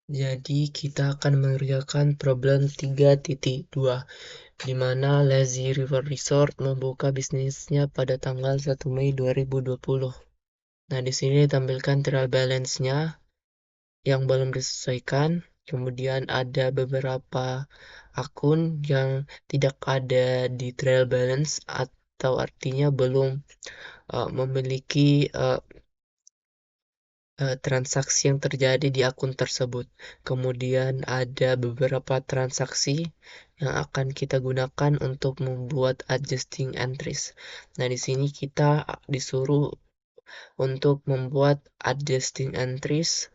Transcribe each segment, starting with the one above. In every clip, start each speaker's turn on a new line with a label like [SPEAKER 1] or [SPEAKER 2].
[SPEAKER 1] Jadi kita akan mengerjakan problem 3.2, di mana Lazy River Resort membuka bisnisnya pada tanggal 1 Mei 2020. Nah, di sini ditampilkan trial balance-nya yang belum disesuaikan. Kemudian ada beberapa akun yang tidak ada di trial balance atau artinya belum memiliki transaksi yang terjadi di akun tersebut. Kemudian ada beberapa transaksi yang akan kita gunakan untuk membuat adjusting entries. Nah, di sini kita disuruh untuk membuat adjusting entries,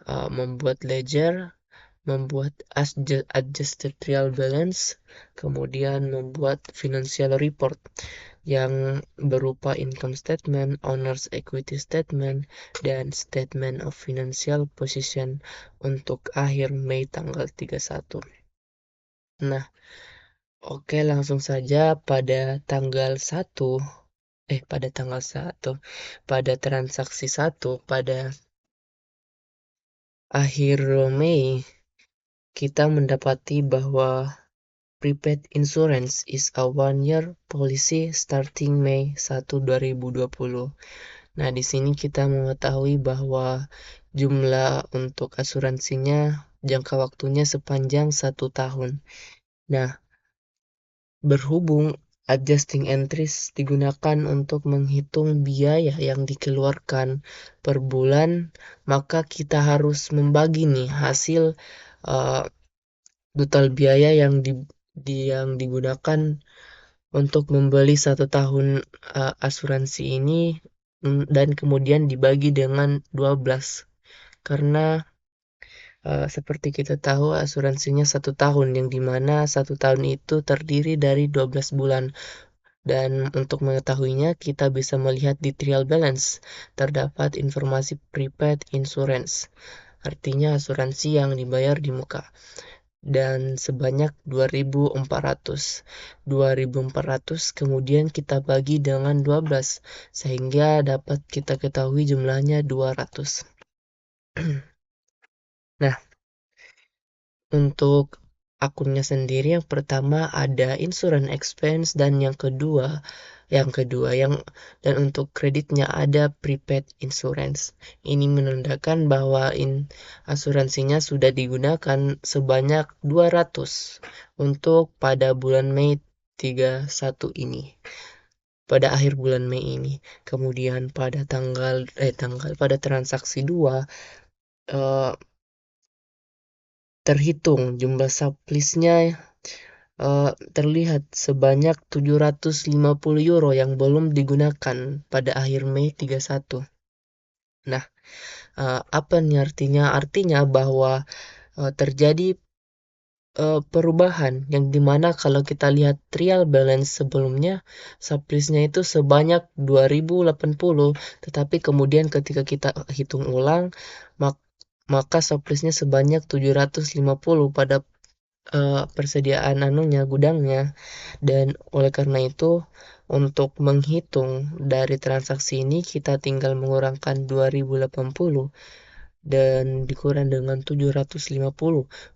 [SPEAKER 1] membuat ledger, membuat adjusted trial balance, kemudian membuat financial report yang berupa income statement, owner's equity statement, dan statement of financial position untuk akhir Mei tanggal 31. Nah, oke, langsung saja pada transaksi 1 pada akhir Mei kita mendapati bahwa prepaid insurance is a one-year policy starting Mei 1, 2020. Nah, di sini kita mengetahui bahwa jumlah untuk asuransinya jangka waktunya sepanjang 1 tahun. Nah, berhubung adjusting entries digunakan untuk menghitung biaya yang dikeluarkan per bulan, maka kita harus membagi nih hasil uh, total biaya yang digunakan untuk membeli 1 tahun asuransi ini, dan kemudian dibagi dengan 12, karena seperti kita tahu asuransinya 1 tahun, yang dimana 1 tahun itu terdiri dari 12 bulan. Dan untuk mengetahuinya kita bisa melihat di trial balance terdapat informasi prepaid insurance, artinya asuransi yang dibayar di muka, dan sebanyak 2.400. 2.400 kemudian kita bagi dengan 12 sehingga dapat kita ketahui jumlahnya 200. Nah, untuk akunnya sendiri yang pertama ada insurance expense, dan yang kedua dan untuk kreditnya ada prepaid insurance. Ini menandakan bahwa asuransinya sudah digunakan sebanyak 200 untuk pada bulan Mei 31 ini. Pada akhir bulan Mei ini. Kemudian pada pada transaksi 2 terhitung jumlah sublistnya terlihat sebanyak 750 euro yang belum digunakan pada akhir Mei 31. Nah, apa nih artinya? Artinya bahwa terjadi perubahan yang dimana kalau kita lihat trial balance sebelumnya sublistnya itu sebanyak 2080, tetapi kemudian ketika kita hitung ulang maka sublistnya sebanyak 750 pada persediaan gudangnya. Dan oleh karena itu untuk menghitung dari transaksi ini kita tinggal mengurangkan 2080 dan dikurang dengan 750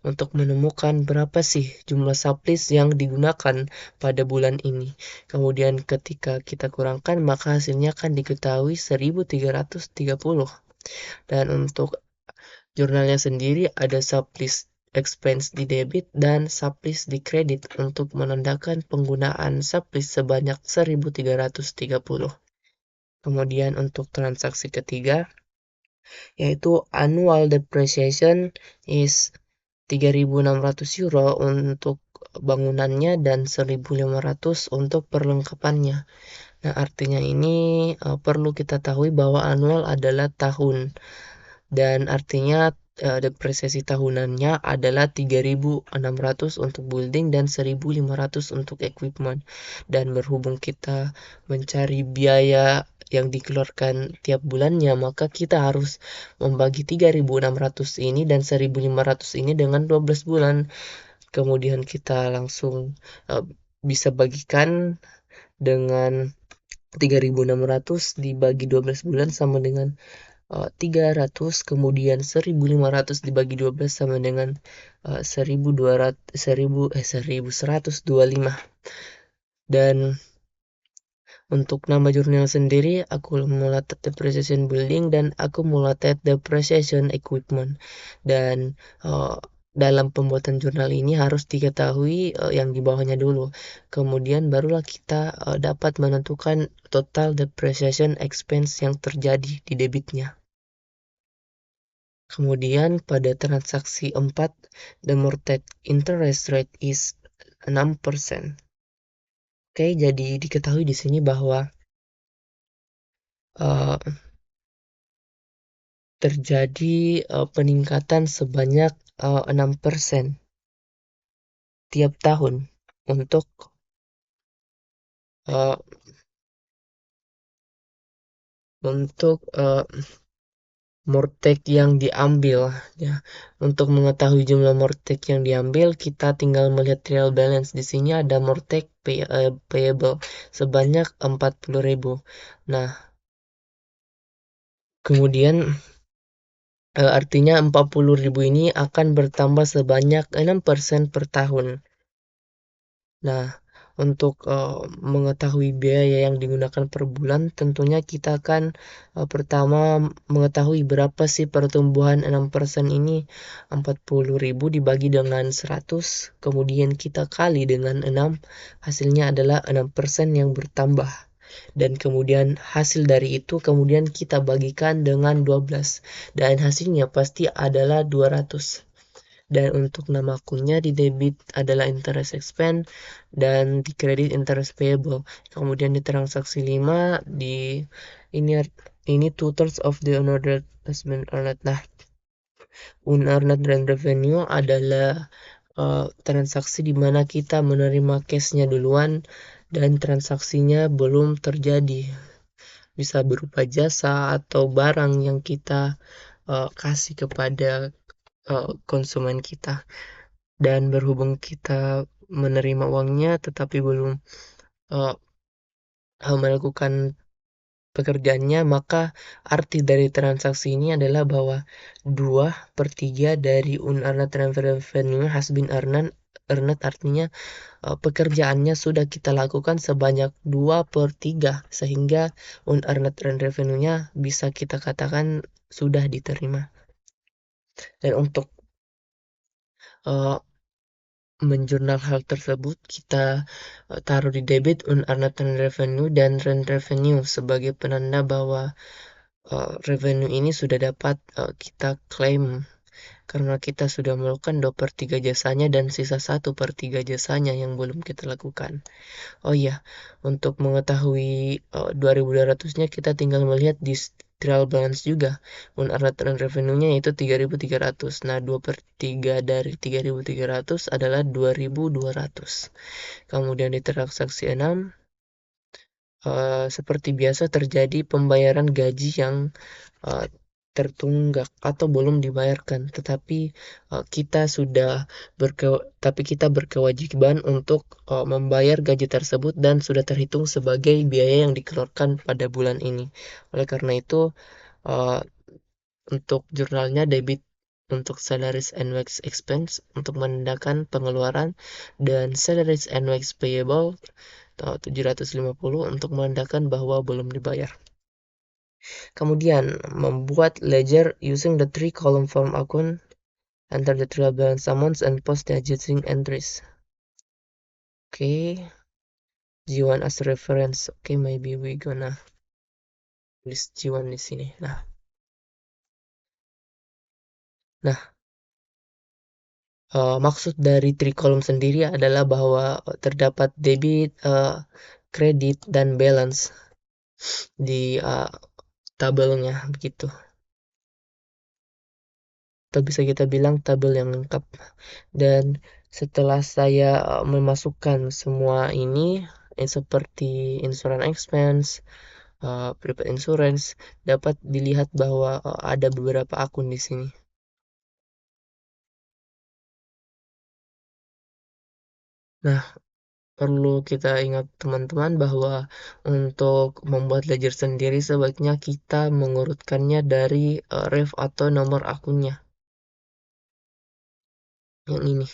[SPEAKER 1] untuk menemukan berapa sih jumlah sublist yang digunakan pada bulan ini. Kemudian ketika kita kurangkan maka hasilnya akan diketahui 1330. Dan untuk jurnalnya sendiri ada sublist expense di debit dan sublist di kredit untuk menandakan penggunaan sublist sebanyak 1330. Kemudian untuk transaksi ketiga yaitu annual depreciation is 3.600 euro untuk bangunannya dan 1.500 untuk perlengkapannya. Nah, artinya ini perlu kita tahu bahwa annual adalah tahun, dan artinya depresiasi tahunannya adalah 3.600 untuk building dan 1.500 untuk equipment. Dan berhubung kita mencari biaya yang dikeluarkan tiap bulannya, maka kita harus membagi 3.600 ini dan 1.500 ini dengan 12 bulan. Kemudian kita langsung bisa bagikan dengan 3.600 dibagi 12 bulan sama dengan 300, kemudian 1.500 dibagi 12 sama dengan 1.200, 1.125. Dan untuk nama jurnal sendiri, accumulated depreciation building dan accumulated depreciation equipment. Dan dalam pembuatan jurnal ini harus diketahui yang di bawahnya dulu. Kemudian barulah kita dapat menentukan total depreciation expense yang terjadi di debitnya. Kemudian pada transaksi 4, the mortgage interest rate is 6%. Oke, jadi diketahui di sini bahwa uh, terjadi peningkatan sebanyak 6% tiap tahun untuk uh, untuk mortgage yang diambil ya. Untuk mengetahui jumlah mortgage yang diambil, kita tinggal melihat trial balance. Di sini ada mortgage payable sebanyak 40.000. Nah, kemudian artinya 40.000 ini akan bertambah sebanyak 6% per tahun. Nah, untuk mengetahui biaya yang digunakan per bulan, tentunya kita akan pertama mengetahui berapa sih pertumbuhan 6% ini. 40.000 dibagi dengan 100, kemudian kita kali dengan 6, hasilnya adalah 6% yang bertambah. Dan kemudian hasil dari itu kemudian kita bagikan dengan 12, dan hasilnya pasti adalah 200. Dan untuk nama akunnya di debit adalah interest expense dan di kredit interest payable. Kemudian di transaksi 5 di ini ini two-thirds of the unearned has been earned. Nah, unearned revenue adalah transaksi di mana kita menerima cashnya duluan dan transaksinya belum terjadi. Bisa berupa jasa atau barang yang kita kasih kepada konsumen kita. Dan berhubung kita menerima uangnya tetapi belum uh, melakukan pekerjaannya, maka arti dari transaksi ini adalah bahwa 2/3 dari unearned revenue has been earned, artinya pekerjaannya sudah kita lakukan sebanyak 2/3 sehingga unearned revenue-nya bisa kita katakan sudah diterima. Dan untuk uh, menjurnal hal tersebut, kita taruh di debit unearned revenue dan rent revenue sebagai penanda bahwa revenue ini sudah dapat kita klaim karena kita sudah melakukan 2/3 jasanya dan sisa 1/3 jasanya yang belum kita lakukan. Oh iya, untuk mengetahui 2.200-nya kita tinggal melihat di trial balance juga. Unearned revenue-nya yaitu 3.300. Nah, 2/3 dari 3.300 adalah 2.200. Kemudian di transaksi 6, seperti biasa terjadi pembayaran gaji yang uh, tertunggak atau belum dibayarkan, tetapi kita berkewajiban untuk membayar gaji tersebut dan sudah terhitung sebagai biaya yang dikeluarkan pada bulan ini. Oleh karena itu, uh, untuk jurnalnya debit untuk salaries and wage expense untuk menandakan pengeluaran, dan salaries and wage payable 750 untuk menandakan bahwa belum dibayar. Kemudian membuat ledger using the 3-column form account, enter the trial balance amounts and post the adjusting entries. Oke, G1 as reference. Oke, maybe we gonna list G1 di sini. Nah, maksud dari 3-column sendiri adalah bahwa terdapat debit, kredit, dan balance di tabelnya begitu. Atau bisa kita bilang tabel yang lengkap. Dan setelah saya memasukkan semua ini seperti insurance expense, prepaid insurance, dapat dilihat bahwa ada beberapa akun di sini. Nah, perlu kita ingat teman-teman bahwa untuk membuat ledger sendiri sebaiknya kita mengurutkannya dari ref atau nomor akunnya yang ini,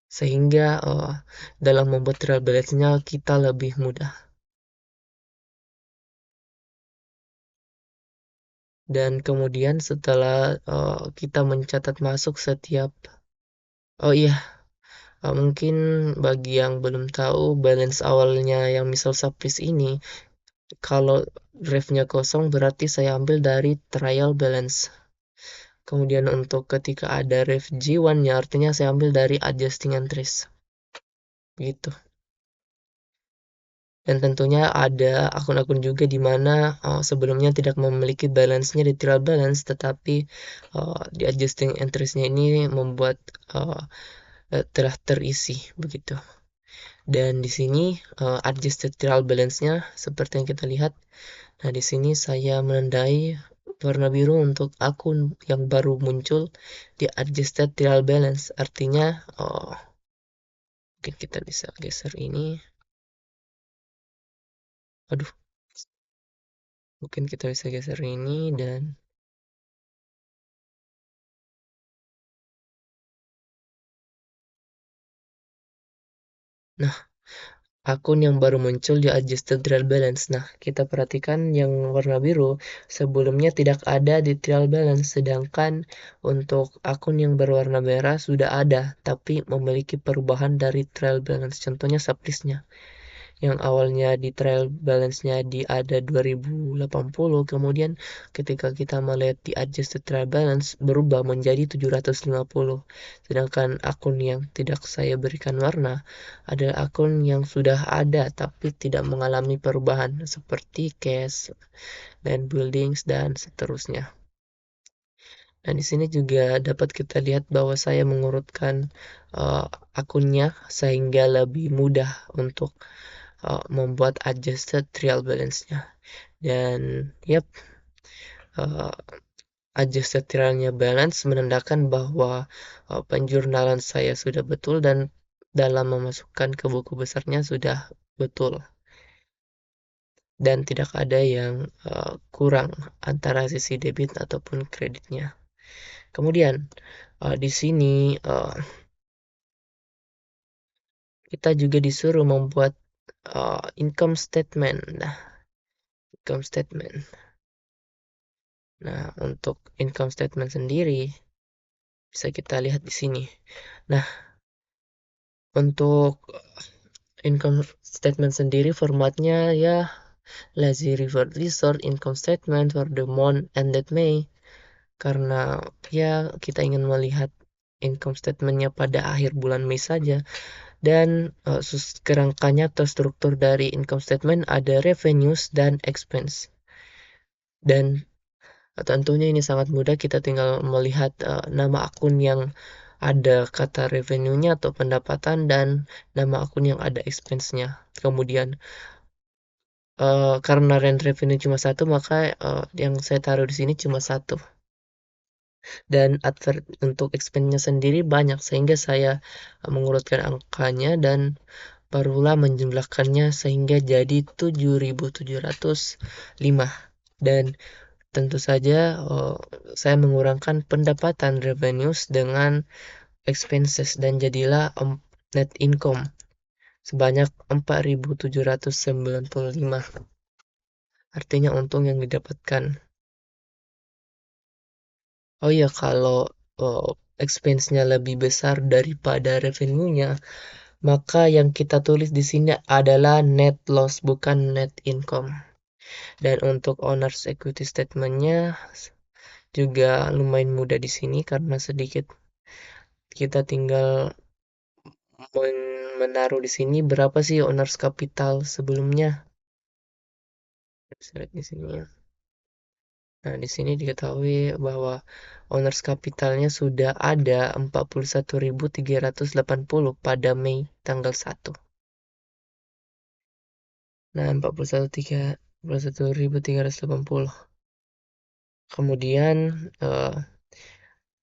[SPEAKER 1] sehingga dalam membuat trial balance-nya kita lebih mudah. Dan kemudian setelah kita mencatat masuk setiap, oh iya, mungkin bagi yang belum tahu balance awalnya yang misal subris ini, kalau ref-nya kosong berarti saya ambil dari trial balance. Kemudian untuk ketika ada ref G1-nya artinya saya ambil dari adjusting entries. Gitu. Dan tentunya ada akun-akun juga di mana sebelumnya tidak memiliki balance-nya di trial balance, tetapi di adjusting entries-nya ini membuat uh, telah terisi begitu. Dan di sini adjusted trial balance-nya seperti yang kita lihat. Nah, di sini saya menandai warna biru untuk akun yang baru muncul di adjusted trial balance. Artinya, mungkin kita bisa geser ini. Aduh, mungkin kita bisa geser ini dan nah, akun yang baru muncul di adjusted trial balance. Nah, kita perhatikan yang warna biru sebelumnya tidak ada di trial balance, sedangkan untuk akun yang berwarna merah sudah ada, tapi memiliki perubahan dari trial balance. Contohnya sublisnya, yang awalnya di trial balance-nya di ada 2080, kemudian ketika kita melihat di adjusted trial balance berubah menjadi 750. Sedangkan akun yang tidak saya berikan warna adalah akun yang sudah ada tapi tidak mengalami perubahan seperti cache dan buildings dan seterusnya. Dan di sini juga dapat kita lihat bahwa saya mengurutkan uh, akunnya sehingga lebih mudah untuk membuat adjusted trial balance-nya. Dan yep, uh, adjusted trialnya balance menandakan bahwa penjurnalan saya sudah betul dan dalam memasukkan ke buku besarnya sudah betul dan tidak ada yang kurang antara sisi debit ataupun kreditnya. Kemudian di sini kita juga disuruh membuat income statement. Nah, income statement. Nah, untuk income statement sendiri bisa kita lihat di sini. Nah, untuk income statement sendiri formatnya ya lazy river resort income statement for the month ended May, karena ya kita ingin melihat income statementnya pada akhir bulan Mei saja. Dan kerangkanya atau struktur dari income statement ada revenues dan expense. Dan tentunya ini sangat mudah, kita tinggal melihat nama akun yang ada kata revenue-nya atau pendapatan dan nama akun yang ada expense-nya. Kemudian karena rent revenue cuma satu, maka yang saya taruh di sini cuma satu. Dan advert untuk expense-nya sendiri banyak, sehingga saya mengurutkan angkanya dan barulah menjumlahkannya sehingga jadi 7.705. Dan tentu saja saya mengurangkan pendapatan revenues dengan expenses dan jadilah net income sebanyak 4.795. Artinya untung yang didapatkan. Oh iya, kalau expense-nya lebih besar daripada revenue-nya, maka yang kita tulis di sini adalah net loss, bukan net income. Dan untuk owner's equity statement-nya juga lumayan mudah di sini karena sedikit kita tinggal menaruh di sini berapa sih owners capital sebelumnya. Bisa lihat di sini ya. Nah, di sini diketahui bahwa owners capitalnya sudah ada 41.380 pada Mei tanggal 1. Nah, 41.380. Kemudian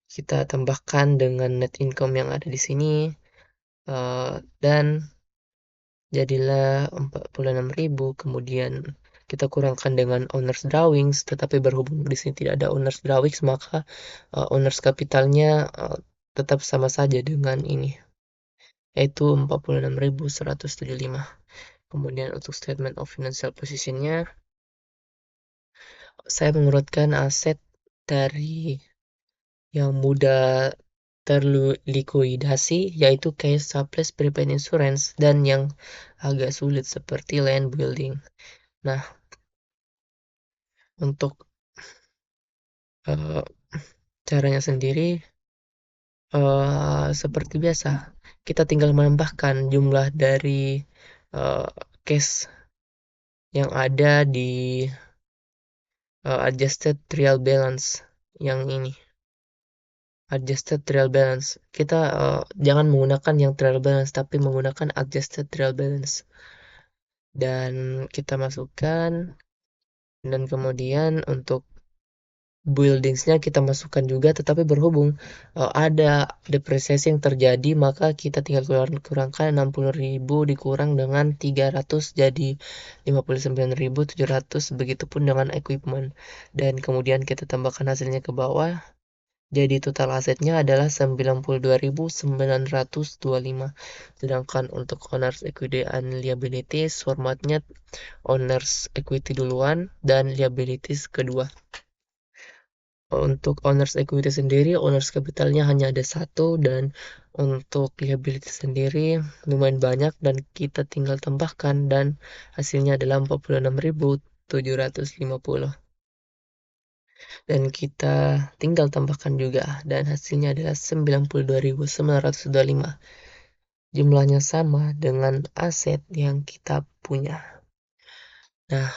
[SPEAKER 1] kita tambahkan dengan net income yang ada di sini dan jadilah 46.000. Kemudian kita kurangkan dengan owner's drawings, tetapi berhubung di sini tidak ada owner's drawings, maka owner's capitalnya tetap sama saja dengan ini, yaitu 46.175. Kemudian untuk statement of financial positionnya, saya mengurutkan aset dari yang mudah terlikuidasi, yaitu cash surplus prepaid insurance, dan yang agak sulit seperti land building. Nah, untuk uh, caranya sendiri seperti biasa, kita tinggal menambahkan jumlah dari uh, cash yang ada di adjusted trial balance yang ini. Adjusted trial balance. Kita jangan menggunakan yang trial balance, tapi menggunakan adjusted trial balance. Dan kita masukkan, dan kemudian untuk buildingsnya kita masukkan juga, tetapi berhubung ada depresiasi yang terjadi, maka kita tinggal kurangkan 60.000 dikurang dengan 300 jadi 59.700, begitupun dengan equipment, dan kemudian kita tambahkan hasilnya ke bawah. Jadi total asetnya adalah 92.925. Sedangkan untuk owners equity and liabilities formatnya owners equity duluan dan liabilities kedua. Untuk owners equity sendiri, owners capitalnya hanya ada satu, dan untuk liability sendiri lumayan banyak, dan kita tinggal tambahkan, dan hasilnya adalah 46.750. Dan kita tinggal tambahkan juga, dan hasilnya adalah 92.925. Jumlahnya sama dengan aset yang kita punya. Nah,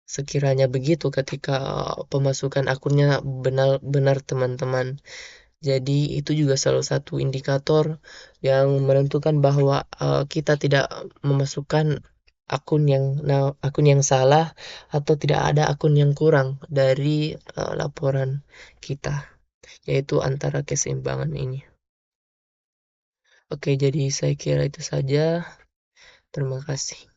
[SPEAKER 1] sekiranya begitu ketika pemasukan akunnya benar-benar teman-teman. Jadi itu juga salah satu indikator yang menentukan bahwa kita tidak memasukkan akun yang salah, atau tidak ada akun yang kurang dari laporan kita, yaitu antara keseimbangan ini. Oke, jadi saya kira itu saja. Terima kasih.